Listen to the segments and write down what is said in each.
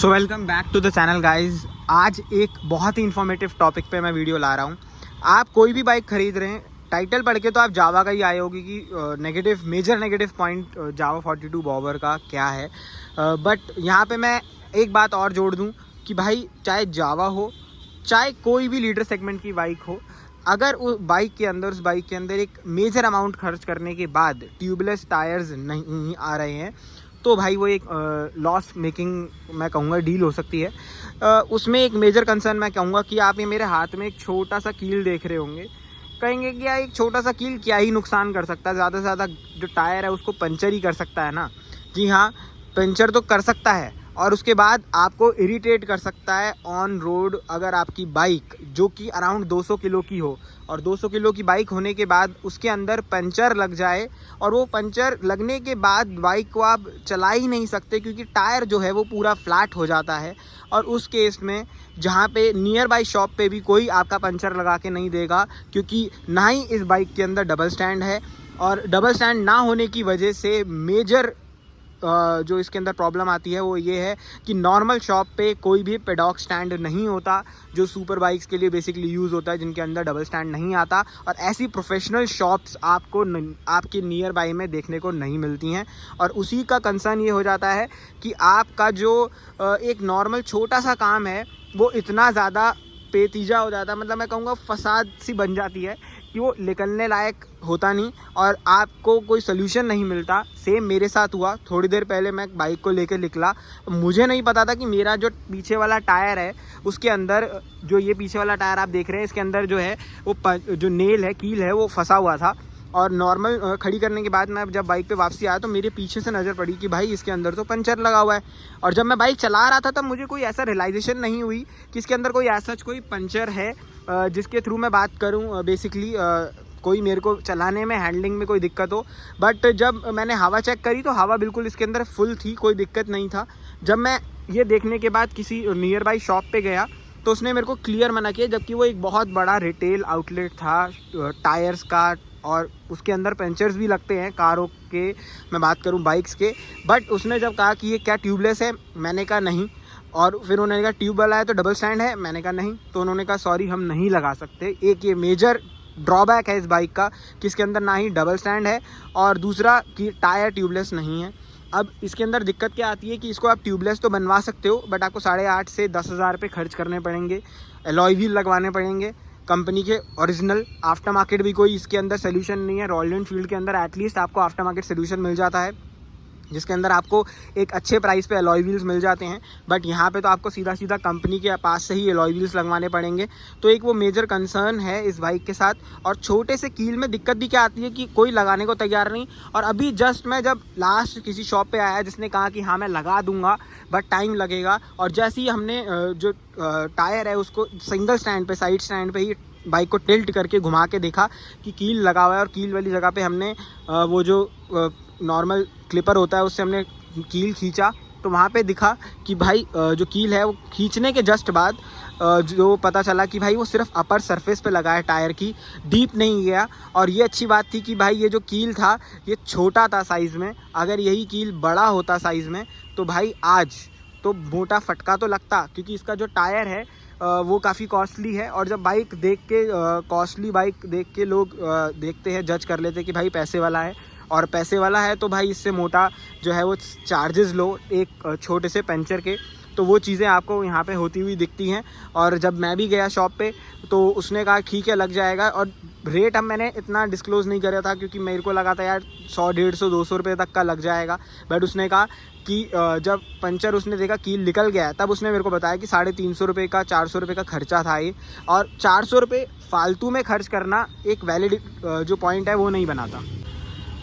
So welcome back to the channel guys. आज एक बहुत ही इन्फॉर्मेटिव टॉपिक पे मैं वीडियो ला रहा हूँ। आप कोई भी बाइक खरीद रहे हैं, टाइटल पढ़ के तो आप जावा का ही आए होगी कि मेजर नेगेटिव पॉइंट जावा 42 बॉबर का क्या है। बट यहाँ पे मैं एक बात और जोड़ दूँ कि भाई चाहे जावा हो चाहे कोई भी लीडर सेगमेंट की बाइक हो, अगर उस बाइक के अंदर एक मेजर अमाउंट खर्च करने के बाद ट्यूबलेस टायर्स नहीं आ रहे हैं तो भाई वो एक लॉस मेकिंग मैं कहूँगा डील हो सकती है। उसमें एक मेजर कंसर्न मैं कहूँगा कि आप ये मेरे हाथ में एक छोटा सा कील देख रहे होंगे, कहेंगे कि यार एक छोटा सा कील क्या ही नुकसान कर सकता है, ज़्यादा से ज़्यादा जो टायर है उसको पंचर ही कर सकता है ना। जी हाँ, पंचर तो कर सकता है और उसके बाद आपको इरिटेट कर सकता है ऑन रोड। अगर आपकी बाइक जो कि अराउंड 200 किलो की हो और 200 किलो की बाइक होने के बाद उसके अंदर पंचर लग जाए और वो पंचर लगने के बाद बाइक को आप चला ही नहीं सकते क्योंकि टायर जो है वो पूरा फ्लैट हो जाता है। और उस केस में जहाँ पे नियर बाई शॉप पे भी कोई आपका पंचर लगा के नहीं देगा, क्योंकि ना ही इस बाइक के अंदर डबल स्टैंड है। और डबल स्टैंड ना होने की वजह से मेजर जो इसके अंदर प्रॉब्लम आती है वो ये है कि नॉर्मल शॉप पे कोई भी पेडॉक स्टैंड नहीं होता जो सुपर बाइक्स के लिए बेसिकली यूज़ होता है, जिनके अंदर डबल स्टैंड नहीं आता। और ऐसी प्रोफेशनल शॉप्स आपको आपके नियर बाई में देखने को नहीं मिलती हैं। और उसी का कंसर्न ये हो जाता है कि आपका जो एक नॉर्मल छोटा सा काम है वो इतना ज़्यादा पेचीदा हो जाता है, मतलब मैं कहूँगा फसाद सी बन जाती है कि वो निकलने लायक होता नहीं और आपको कोई सलूशन नहीं मिलता। सेम मेरे साथ हुआ। थोड़ी देर पहले मैं बाइक को लेकर निकला, मुझे नहीं पता था कि मेरा जो पीछे वाला टायर है उसके अंदर, जो ये पीछे वाला टायर आप देख रहे हैं इसके अंदर जो है वो जो नेल है, कील है, वो फंसा हुआ था। और नॉर्मल खड़ी करने के बाद मैं जब बाइक पे वापसी आया तो मेरे पीछे से नज़र पड़ी कि भाई इसके अंदर तो पंचर लगा हुआ है। और जब मैं बाइक चला रहा था तब मुझे कोई ऐसा रियलाइजेशन नहीं हुई कि इसके अंदर कोई ऐसा कोई पंचर है जिसके थ्रू मैं बात करूं बेसिकली कोई मेरे को चलाने में, हैंडलिंग में कोई दिक्कत हो। बट जब मैंने हवा चेक करी तो हवा बिल्कुल इसके अंदर फुल थी, कोई दिक्कत नहीं था। जब मैं ये देखने के बाद किसी नियर बाई शॉप पे गया तो उसने मेरे को क्लियर मना किया, जबकि वो एक बहुत बड़ा रिटेल आउटलेट था टायर्स का और उसके अंदर पंचर्स भी लगते हैं कारों के, मैं बात करूं बाइक्स के। बट उसने जब कहा कि ये क्या ट्यूबलेस है, मैंने कहा नहीं। और फिर उन्होंने कहा ट्यूब वाला है तो डबल स्टैंड है, मैंने कहा नहीं। तो उन्होंने कहा सॉरी हम नहीं लगा सकते। एक ये मेजर ड्रॉबैक है इस बाइक का कि इसके अंदर ना ही डबल स्टैंड है और दूसरा कि टायर ट्यूबलेस नहीं है। अब इसके अंदर दिक्कत क्या आती है कि इसको आप ट्यूबलेस तो बनवा सकते हो बट आपको 8.5 से 10,000 रुपये खर्च करने पड़ेंगे, अलॉय व्हील लगवाने पड़ेंगे कंपनी के ओरिजिनल। आफ्टर मार्केट भी कोई इसके अंदर सोल्यूशन नहीं है। रॉयल एनफील्ड के अंदर एटलीस्ट आपको आफ्टर मार्केट सोल्यूशन मिल जाता है जिसके अंदर आपको एक अच्छे प्राइस पे अलॉय व्हील्स मिल जाते हैं। बट यहाँ पे तो आपको सीधा सीधा कंपनी के पास से ही अलॉय व्हील्स लगवाने पड़ेंगे। तो एक वो मेजर कंसर्न है इस बाइक के साथ। और छोटे से कील में दिक्कत भी क्या आती है कि कोई लगाने को तैयार नहीं। और अभी जस्ट मैं जब लास्ट किसी शॉप पे आया जिसने कहा कि हाँ मैं लगा दूंगा बट टाइम लगेगा, और जैसे ही हमने जो टायर है उसको सिंगल स्टैंड पे, साइड स्टैंड पे ही बाइक को टिल्ट करके घुमा के देखा कि कील लगा हुआ है। और कील वाली जगह पे हमने वो जो नॉर्मल क्लिपर होता है उससे हमने कील खींचा तो वहाँ पे दिखा कि भाई जो कील है वो खींचने के जस्ट बाद जो पता चला कि भाई वो सिर्फ अपर सरफेस पे लगा है, टायर की डीप नहीं गया। और ये अच्छी बात थी कि भाई ये जो कील था ये छोटा था साइज़ में। अगर यही कील बड़ा होता साइज़ में तो भाई आज तो मोटा फटका तो लगता, क्योंकि इसका जो टायर है वो काफ़ी कॉस्टली है। और जब बाइक देख के कॉस्टली बाइक देख के लोग देखते हैं, जज कर लेते हैं कि भाई पैसे वाला है, और पैसे वाला है तो भाई इससे मोटा जो है वो चार्जेस लो एक छोटे से पंचर के। तो वो चीज़ें आपको यहाँ पे होती हुई दिखती हैं। और जब मैं भी गया शॉप पे तो उसने कहा ठीक है लग जाएगा। और रेट हम मैंने इतना डिस्क्लोज़ नहीं करा था क्योंकि मेरे को लगा था यार 100, 150, 200 रुपये तक का लग जाएगा। बट उसने कहा कि जब पंचर उसने देखा कील निकल गया तब उसने मेरे को बताया कि 350 रुपये का, 400 रुपये का खर्चा था ये। और 400 रुपये फालतू में खर्च करना एक वैलिड जो पॉइंट है वो नहीं बनाता।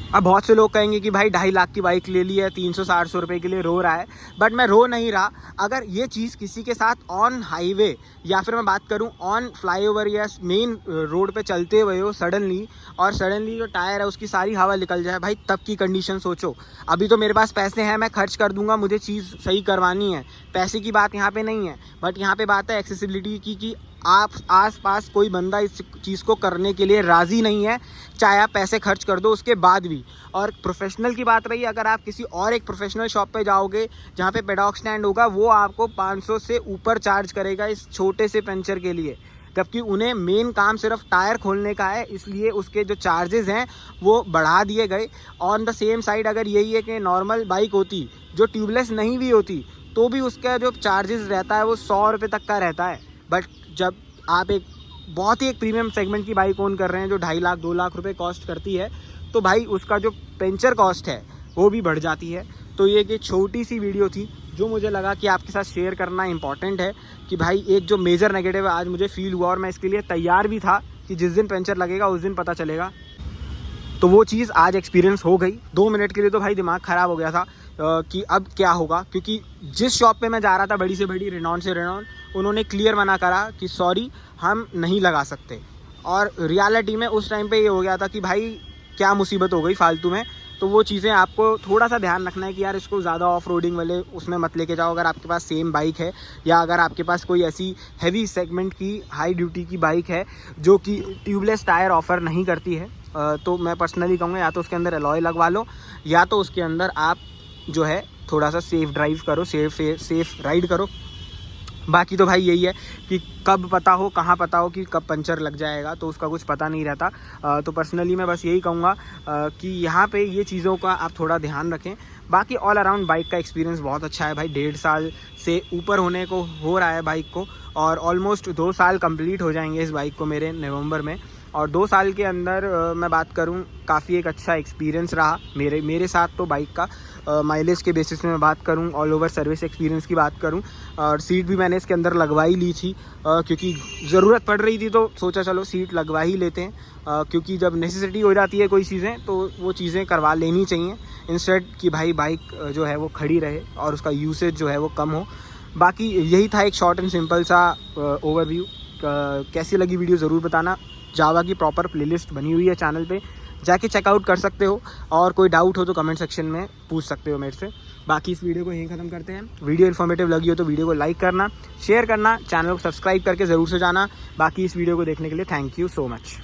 अब बहुत से लोग कहेंगे कि भाई 2.5 लाख की बाइक ले ली है, 360 रुपये के लिए रो रहा है। बट मैं रो नहीं रहा। अगर ये चीज़ किसी के साथ ऑन हाईवे या फिर मैं बात करूं ऑन फ्लाईओवर या मेन रोड पे चलते हुए हो सडनली जो टायर है उसकी सारी हवा निकल जाए, भाई तब की कंडीशन सोचो। अभी तो मेरे पास पैसे हैं, मैं खर्च कर दूंगा, मुझे चीज़ सही करवानी है, पैसे की बात यहाँ पे नहीं है। बट यहाँ पे बात है एक्सेसिबिलिटी की कि आप आस पास कोई बंदा इस चीज़ को करने के लिए राज़ी नहीं है, चाहे आप पैसे खर्च कर दो उसके बाद भी। और प्रोफेशनल की बात रही, अगर आप किसी और एक प्रोफेशनल शॉप पे जाओगे जहाँ पे पेडॉक स्टैंड होगा, वो आपको 500 से ऊपर चार्ज करेगा इस छोटे से पंचर के लिए, जबकि उन्हें मेन काम सिर्फ टायर खोलने का है, इसलिए उसके जो चार्जेस हैं वो बढ़ा दिए गए। ऑन द सेम साइड अगर यही है कि नॉर्मल बाइक होती जो ट्यूबलेस नहीं भी होती तो भी उसका जो चार्जेस रहता है वो 100 रुपये तक का रहता है। बट जब आप एक बहुत ही एक प्रीमियम सेगमेंट की बाइक ओन कर रहे हैं जो 2.5 लाख 2 लाख रुपए कॉस्ट करती है, तो भाई उसका जो पंचर कॉस्ट है वो भी बढ़ जाती है। तो ये एक छोटी सी वीडियो थी जो मुझे लगा कि आपके साथ शेयर करना इंपॉर्टेंट है कि भाई एक जो मेजर नेगेटिव है आज मुझे फील हुआ और मैं इसके लिए तैयार भी था कि जिस दिन पंचर लगेगा उस दिन पता चलेगा। तो वो चीज़ आज एक्सपीरियंस हो गई। 2 मिनट के लिए तो भाई दिमाग ख़राब हो गया था कि अब क्या होगा, क्योंकि जिस शॉप पे मैं जा रहा था, बड़ी से बड़ी, रेनॉन से रेनॉन, उन्होंने क्लियर मना करा कि सॉरी हम नहीं लगा सकते। और रियलिटी में उस टाइम पे ये हो गया था कि भाई क्या मुसीबत हो गई फालतू में। तो वो चीज़ें आपको थोड़ा सा ध्यान रखना है कि यार इसको ज़्यादा ऑफ रोडिंग वाले उसमें मत लेके जाओ। अगर आपके पास सेम बाइक है या अगर आपके पास कोई ऐसी हैवी सेगमेंट की हाई ड्यूटी की बाइक है जो कि ट्यूबलेस टायर ऑफ़र नहीं करती है, तो मैं पर्सनली कहूँगा या तो उसके अंदर अलॉय लगवा लो या तो उसके अंदर आप जो है थोड़ा सा सेफ़ ड्राइव करो, सेफ़ राइड करो। बाकी तो भाई यही है कि कब पता हो, कहाँ पता हो कि कब पंचर लग जाएगा, तो उसका कुछ पता नहीं रहता। तो पर्सनली मैं बस यही कहूँगा कि यहाँ पे ये चीज़ों का आप थोड़ा ध्यान रखें। बाकी ऑल अराउंड बाइक का एक्सपीरियंस बहुत अच्छा है भाई। 1.5 साल से ऊपर होने को हो रहा है बाइक को और ऑलमोस्ट 2 साल कंप्लीट हो जाएंगे इस बाइक को मेरे नवंबर में। और 2 साल के अंदर मैं बात करूं काफ़ी एक अच्छा एक्सपीरियंस रहा मेरे साथ तो बाइक का। माइलेज के बेसिस में मैं बात करूं, ऑल ओवर सर्विस एक्सपीरियंस की बात करूं, और सीट भी मैंने इसके अंदर लगवा ही ली थी क्योंकि ज़रूरत पड़ रही थी, तो सोचा चलो सीट लगवा ही लेते हैं। क्योंकि जब नेसेसिटी हो जाती है कोई चीज़ें तो वो चीज़ें करवा लेनी चाहिए, इंस्टेड कि भाई बाइक जो है वो खड़ी रहे और उसका यूसेज जो है वो कम हो। बाकी यही था एक शॉर्ट एंड सिंपल सा ओवरव्यू। कैसी लगी वीडियो ज़रूर बताना। जावा की प्रॉपर प्लेलिस्ट बनी हुई है चैनल पे, जाके चेकआउट कर सकते हो और कोई डाउट हो तो कमेंट सेक्शन में पूछ सकते हो मेरे से। बाकी इस वीडियो को यहीं ख़त्म करते हैं। वीडियो इन्फॉर्मेटिव लगी हो तो वीडियो को लाइक करना, शेयर करना, चैनल को सब्सक्राइब करके ज़रूर से जाना। बाकी इस वीडियो को देखने के लिए थैंक यू सो मच।